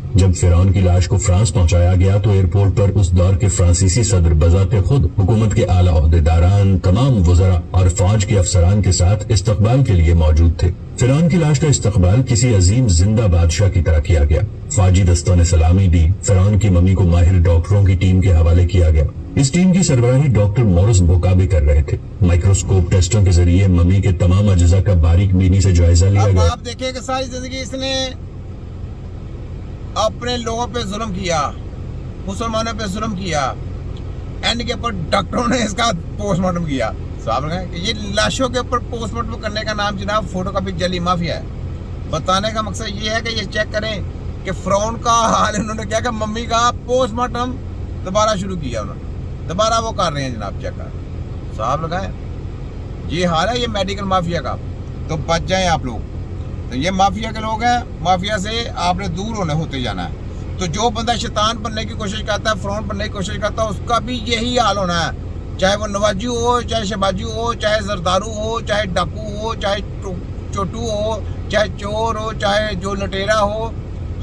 जब फिरौन की लाश को फ्रांस पहुंचाया गया तो एयरपोर्ट पर उस दौर के फ्रांसीसी सदर बजाते खुद हुकूमत के आला ओहदेदारान, तमाम वज़रा और फौज के अफसरान के साथ इस्तकबाल के लिए मौजूद थे। फिरौन की लाश का इस्तकबाल किसी अजीम जिंदा बादशाह की तरह किया गया। फौजी दस्तों ने सलामी दी। फिरौन की मम्मी को माहिर डॉक्टरों की टीम के हवाले किया गया। इस टीम की सरबराही डॉक्टर मोरिस बोकाबे कर रहे थे। माइक्रोस्कोप टेस्टों के जरिए मम्मी के तमाम अज्जा का बारीक बीनी से जायजा लिया गया। आप देखिए कि सारी जिंदगी इसने अपने लोगों पे जुल्म किया, मुसलमानों पे जुल्म किया, एंड के ऊपर डॉक्टरों ने इसका पोस्टमार्टम किया। साहब कि ये लाशों के ऊपर पोस्टमार्टम करने का नाम जनाब फोटोकॉपी जली माफिया है। बताने का मकसद ये है कि ये चेक करें कि फिरौन का हाल इन्होंने क्या कि मम्मी का पोस्टमार्टम दोबारा शुरू किया उन्होंने, दोबारा वो कर रहे हैं जनाब, चेक कर साहब लगाए। ये हाल है ये मेडिकल माफिया का, तो बच जाएं आप लोग। तो ये माफिया के लोग हैं, माफिया से आपने दूर होते जाना है। तो जो बंदा शैतान बनने की कोशिश करता है, फिरौन बनने की कोशिश करता है, उसका भी यही हाल होना है। चाहे वो नवाजी हो, चाहे शहबाजी हो, चाहे जरदारू हो, चाहे डाकू हो, चाहे चोटू हो, चाहे चोर हो, चाहे जो लटेरा हो,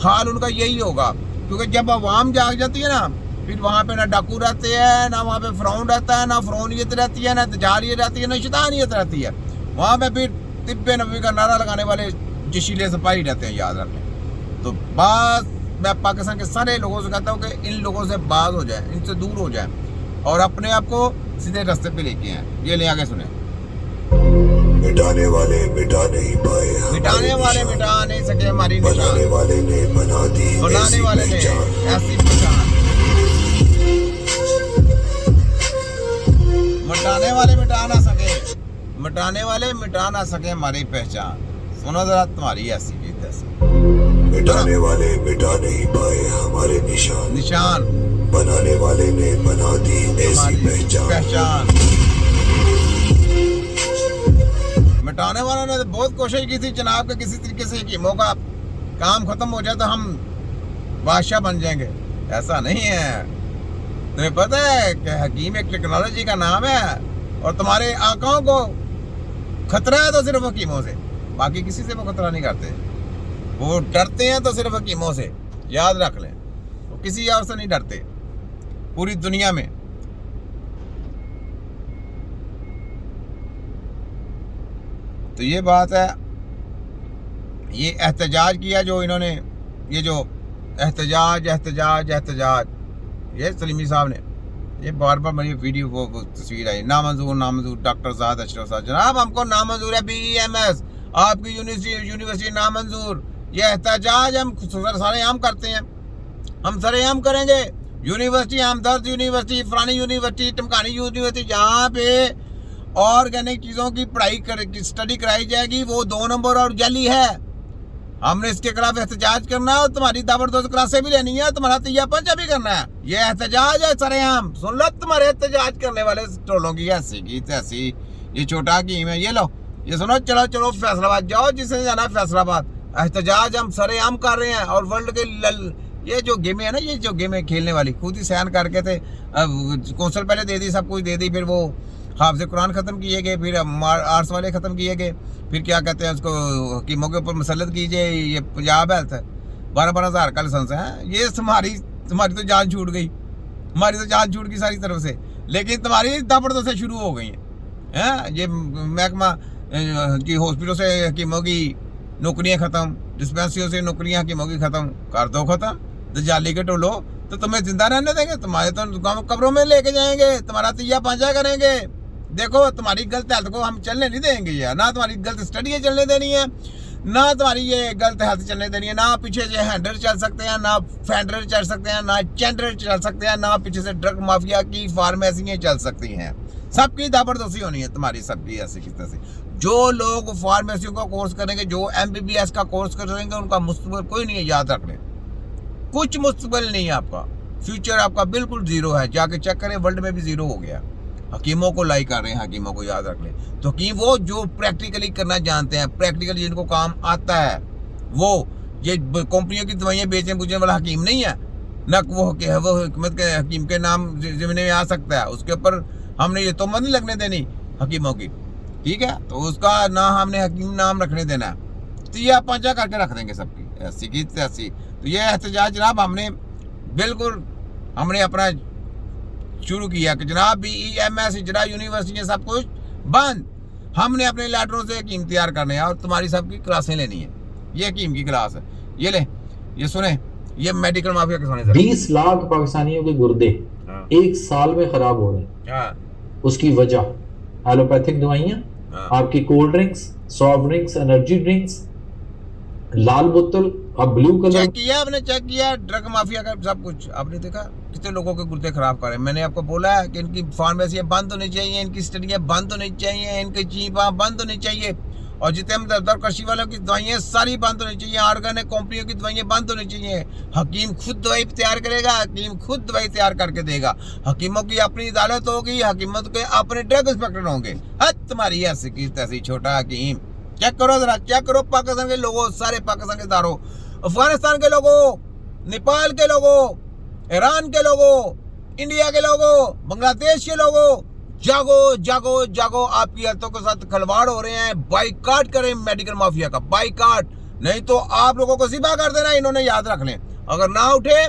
हाल उनका यही होगा। क्योंकि जब आवाम जाग जाती है ना, फिर वहाँ पे ना डाकू रहते हैं, ना वहाँ पे फिरौन रहता है, ना फिरौनियत रहती है, ना तजारियत रहती है, ना शैतानियत रहती है। वहाँ पे फिर तिब्बे नबी का नारा लगाने वाले जशीले सिपाही रहते हैं, याद रखें। तो बात मैं पाकिस्तान के सारे लोगों से कहता हूँ कि इन लोगों से बाज हो जाए, इनसे दूर हो जाए और अपने आप को सीधे रास्ते पे लेके आए। ये ले आगे सुने। मिटाने वाले मिटा नहीं पाए, मिटाने वाले मिटा नहीं सके हमारी निशान, बनाने वाले ने बना दी, बनाने वाले ने ऐसी पहचान, मिटाने वाले मिटा ना सके, मिटाने वाले मिटा ना सके हमारी पहचान। सुनो जरा तुम्हारी ऐसी गीत ऐसी। मिटाने वाले मिटा नहीं पाए हमारे निशान, निशान बनाने वाले ने बना दी ऐसी पहचान। मिटाने वालों ने तो बहुत कोशिश की थी जनाब के किसी तरीके से हकीमों का काम खत्म हो जाए तो हम बादशाह बन जाएंगे। ऐसा नहीं है। तुम्हें पता है कि हकीम एक टेक्नोलॉजी का नाम है और तुम्हारे आकाओं को खतरा है तो सिर्फ हकीमों से, बाकी किसी से वो खतरा नहीं करते। वो डरते हैं तो सिर्फ हकीमों से, याद रख लें। वो किसी और से नहीं डरते पूरी दुनिया में। तो ये बात है। ये एहतजाज किया जो इन्होंने, ये जो एहतजाज एहतजाज एहतजाज, ये सलीमी साहब ने, ये बार बार मेरी वीडियो वो तस्वीर आई, नामंजूर नामंजूर, डॉक्टर ज़ाद अशरफ साहब, जनाब हमको नामंजूर है, BEMS आपकी यूनिवर्सिटी नामंजूर। ये एहतजाज हम सरेआम करते हैं, हम सरेआम करेंगे। यूनिवर्सिटी, हमदर्द यूनिवर्सिटी, फलानी यूनिवर्सिटी, टमकानी यूनिवर्सिटी, जहाँ पे ऑर्गेनिक चीज़ों की पढ़ाई स्टडी कराई जाएगी वो 2 नंबर और जाली है। हमने इसके खिलाफ एहतजाज करना है और तुम्हारी दाबरदोज क्लासें भी लेनी है, तुम्हारा तैया पंचा भी करना है। ये एहतजाज है सरेआम। सुन लो तुम्हारे एहतजाज करने वाले टोलों की ऐसी की तैसी। ये छोटा हकीम है, ये लो, ये सुनो, चलो चलो फैसलाबाद जाओ, जिसने जाना है फैसलाबाद। एहतजाज हम सरेआम कर रहे हैं और वर्ल्ड के ये जो गेमें है ना, ये जो गेमें खेलने वाली खुद ही सहन करके थे, कौंसल पहले दे दी, सब कुछ दे दी, फिर वो हाफ़िज़ कुरान ख़त्म किए गए, फिर आर्ट्स वाले ख़त्म किए गए, फिर क्या कहते हैं उसको, हकीमों के ऊपर मुसल्लत कीजिए। ये पंजाब हेल्थ 12-12 हज़ार का लाइसेंस है। ये तुम्हारी तो जान छूट गई, हमारी तो जान छूट गई सारी तरफ से, लेकिन तुम्हारी दापड़ों से शुरू हो गई हैं। ये महकमा की हॉस्पिटलों से हकीमों की नौकरियाँ ख़त्म, डिस्पेंसरियों से नौकरियाँ हकीमों की ख़त्म कर दो, ख़त्म। तो जाली के टोलो तो तुम्हें जिंदा रहने देंगे? तुम्हारे तो कब्रों में लेके जाएंगे, तुम्हारा तैया पांचा करेंगे। देखो तुम्हारी गलत हेल्थ को हम चलने नहीं देंगे यार, ना तुम्हारी गलत स्टडी चलने देनी है, ना तुम्हारी ये गलत हेल्थ चलने देनी है। ना पीछे से हैंडल चल सकते हैं, ना फेंडर चल सकते हैं, ना चेंडर चल सकते हैं, ना पीछे से ड्रग माफिया की फार्मेसियाँ चल सकती हैं। सबकी दाबरदोसी होनी है तुम्हारी, सबकी ऐसी किस तरह से। जो लोग फार्मेसियों का कोर्स करेंगे, जो MBBS का कोर्स करेंगे, उनका मुस्तकबिल कोई नहीं है, याद रख लें। कुछ मुस्तकबिल नहीं है आपका, फ्यूचर आपका बिल्कुल जीरो है। जाके चेक करें, वर्ल्ड में भी जीरो हो गया। हकीमों को लाई कर रहे हैं, हकीमों को याद रख लें। तो हकीम वो जो प्रैक्टिकली करना जानते हैं, प्रैक्टिकली जिनको काम आता है, वो ये कंपनियों की दवाइयाँ बेचने पूछने वाला हकीम नहीं है। न वो हुकूमत के हकीम के नाम ज़िम्मे में आ सकता है, उसके ऊपर हमने ये तोहमत नहीं लगने देनी हकीमों की, ठीक है। तो उसका ना हमने हकीम नाम रखने देना है, तो ये आप पांचा करके रख देंगे सबकी, ऐसी की ऐसी। तो ये एहतजाज जनाब हमने अपना शुरू किया कि जनाब BEMS इजरा यूनिवर्सिटी सब कुछ बंद। हमने अपने लेटरों से हकीम तैयार करने हैं और तुम्हारी सबकी क्लासें लेनी है। ये हकीम की क्लास है। ये ले, ये सुने, ये मेडिकल माफिया के सुने। 20 लाख पाकिस्तानियों के गुर्दे एक साल में खराब हो रहे हैं। उसकी वजह एलोपैथिक दवाइयाँ, आपकी cold drinks, soft drinks, energy drinks, लाल बोतल, अब ब्लू कलर। चेक किया आपने, चेक किया ड्रग माफिया का सब कुछ आपने देखा कितने लोगों के गुर्दे खराब कर रहे हैं। मैंने आपको बोला है कि इनकी फार्मेसियाँ बंद होनी चाहिए, इनकी स्टडियाँ बंद होनी चाहिए, इनकी चीपा बंद होनी चाहिए और जितने दर कृषि वालों की दवाइयाँ सारी बंद होनी चाहिए। ऑर्गेनिक कंपनियों की दवाइयाँ बंद होनी चाहिए। हकीम खुद दवाई तैयार करेगा, हकीम खुद दवाई तैयार करके देगा। हकीमों की अपनी अदालत होगी, हकीमों के अपने ड्रग इंस्पेक्टर होंगे। तुम्हारी ऐसी की तैसी छोटा हकीम। चेक करो जरा, चेक करो पाकिस्तान के लोगों, सारे पाकिस्तान के दारों, अफगानिस्तान के लोगों, नेपाल के लोगों, ईरान के लोगों, इंडिया के लोगों, बांग्लादेश के लोगों, जागो जागो जागो। आपकी हथों के साथ खिलवाड़ हो रहे हैं। बाइकाट करें मेडिकल माफिया का, बाइकाट, नहीं तो आप लोगों को सिपा कर देना। इन्होंने याद रख लें, अगर ना उठे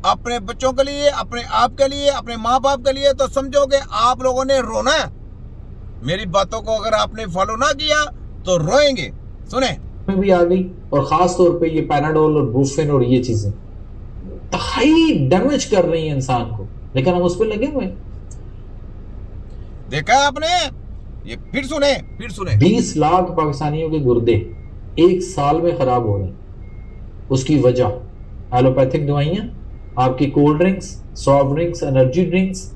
अपने बच्चों के लिए, अपने आप के लिए, अपने माँ बाप के लिए, तो समझो कि आप लोगों ने रोना है। मेरी बातों को अगर आपने फॉलो ना किया तो रोएंगे। सुने में भी आ गई और खास तौर पे ये पैनाडोल और ब्रूफेन और ये चीजें तहाई डैमेज कर रही हैं इंसान को, लेकिन हम उस पर लगे हुए। देखा आपने, ये फिर सुने 20 लाख पाकिस्तानियों के गुर्दे एक साल में खराब हो रहे हैं। उसकी वजह एलोपैथिक दवाइयाँ, आपकी cold drinks, soft drinks, energy drinks,